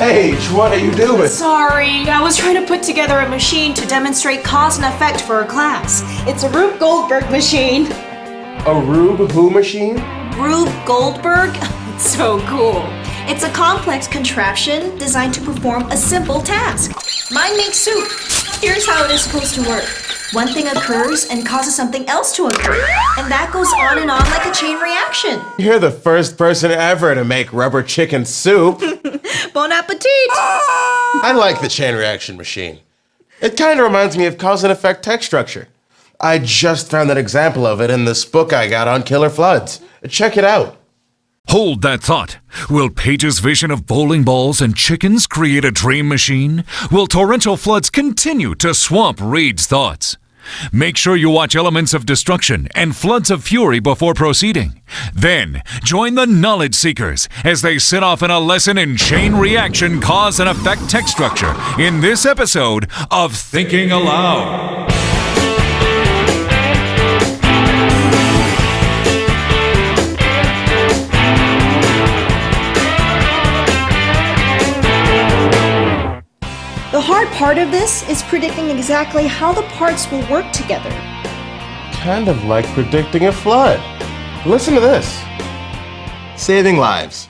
Paige, what are you doing? Sorry, I was trying to put together a machine to demonstrate cause and effect for a class. It's a Rube Goldberg machine. A Rube who machine? Rube Goldberg? It's so cool. It's a complex contraption designed to perform a simple task. Mine makes soup. Here's how it is supposed to work. One thing occurs and causes something else to occur. And that goes on and on like a chain reaction. You're the first person ever to make rubber chicken soup. Bon appetit! I like the chain reaction machine. It kind of reminds me of cause and effect text structure. I just found an example of it in this book I got on killer floods. Check it out. Hold that thought. Will Paige's vision of bowling balls and chickens create a dream machine? Will torrential floods continue to swamp Reed's thoughts? Make sure you watch Elements of Destruction and Floods of Fury before proceeding. Then, join the Knowledge Seekers as they set off in a lesson in chain reaction, cause and effect text structure in this episode of Thinking Aloud. The hard part of this is predicting exactly how the parts will work together. Kind of like predicting a flood. Listen to this. Saving lives.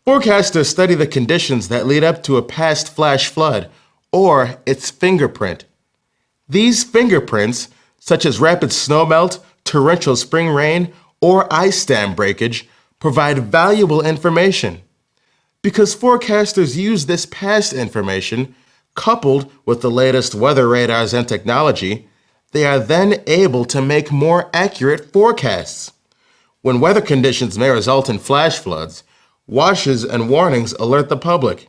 Forecasters study the conditions that lead up to a past flash flood, or its fingerprint. These fingerprints, such as rapid snowmelt, torrential spring rain, or ice dam breakage, provide valuable information. Because forecasters use this past information, coupled with the latest weather radars and technology, they are then able to make more accurate forecasts. When weather conditions may result in flash floods, washes and warnings alert the public.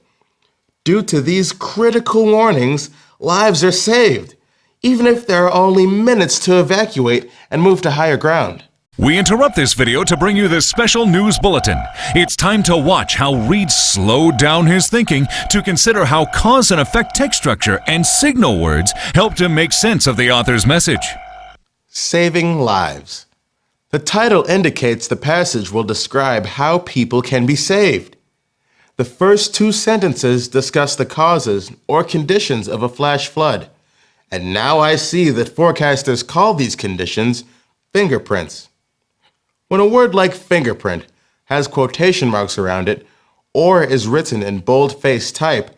Due to these critical warnings, lives are saved, even if there are only minutes to evacuate and move to higher ground. We interrupt this video to bring you this special news bulletin. It's time to watch how Reed slowed down his thinking to consider how cause and effect text structure and signal words helped him make sense of the author's message. Saving lives. The title indicates the passage will describe how people can be saved. The first two sentences discuss the causes or conditions of a flash flood. And now I see that forecasters call these conditions fingerprints. When a word like fingerprint has quotation marks around it or is written in bold-face type,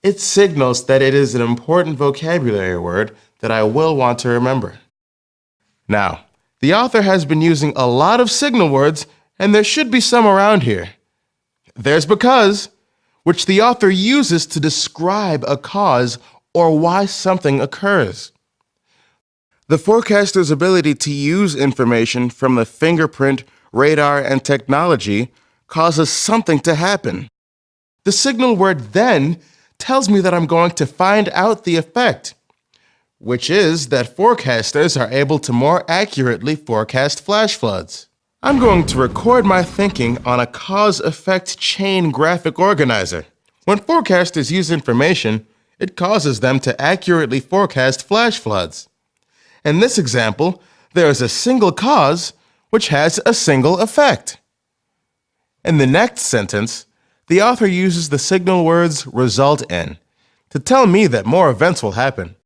it signals that it is an important vocabulary word that I will want to remember. Now, the author has been using a lot of signal words, and there should be some around here. There's because, which the author uses to describe a cause or why something occurs. The forecaster's ability to use information from the fingerprint, radar, and technology causes something to happen. The signal word then tells me that I'm going to find out the effect, which is that forecasters are able to more accurately forecast flash floods. I'm going to record my thinking on a cause-effect chain graphic organizer. When forecasters use information, it causes them to accurately forecast flash floods. In this example, there is a single cause which has a single effect. In the next sentence, the author uses the signal words result in to tell me that more events will happen.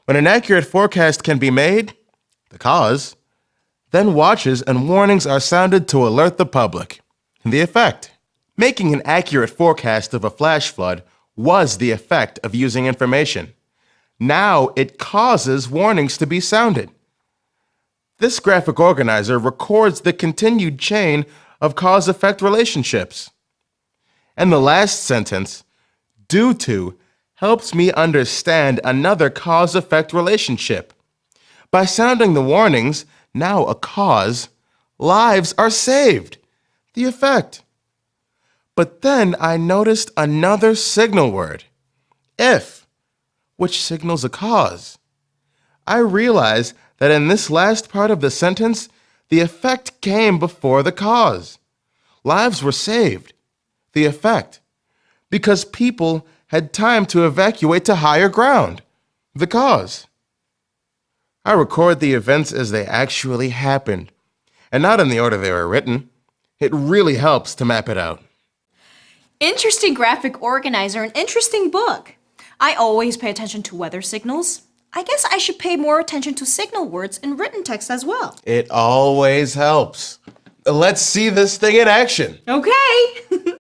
When an accurate forecast can be made, the cause, then watches and warnings are sounded to alert the public, the effect. Making an accurate forecast of a flash flood was the effect of using information. Now it causes warnings to be sounded. This graphic organizer records the continued chain of cause-effect relationships. And the last sentence, due to, helps me understand another cause-effect relationship. By sounding the warnings, now a cause, lives are saved, the effect. But then I noticed another signal word, if, which signals a cause. I realize that in this last part of the sentence, the effect came before the cause. Lives were saved, the effect, because people had time to evacuate to higher ground, the cause. I record the events as they actually happened, and not in the order they were written. It really helps to map it out. Interesting graphic organizer, an interesting book. I always pay attention to weather signals. I guess I should pay more attention to signal words in written text as well. It always helps. Let's see this thing in action. Okay.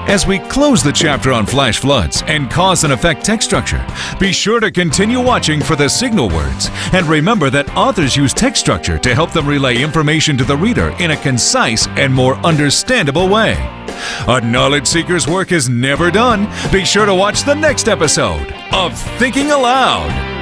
As we close the chapter on flash floods and cause and effect text structure, be sure to continue watching for the signal words, and remember that authors use text structure to help them relay information to the reader in a concise and more understandable way. A knowledge seeker's work is never done. Be sure to watch the next episode of Thinking Aloud.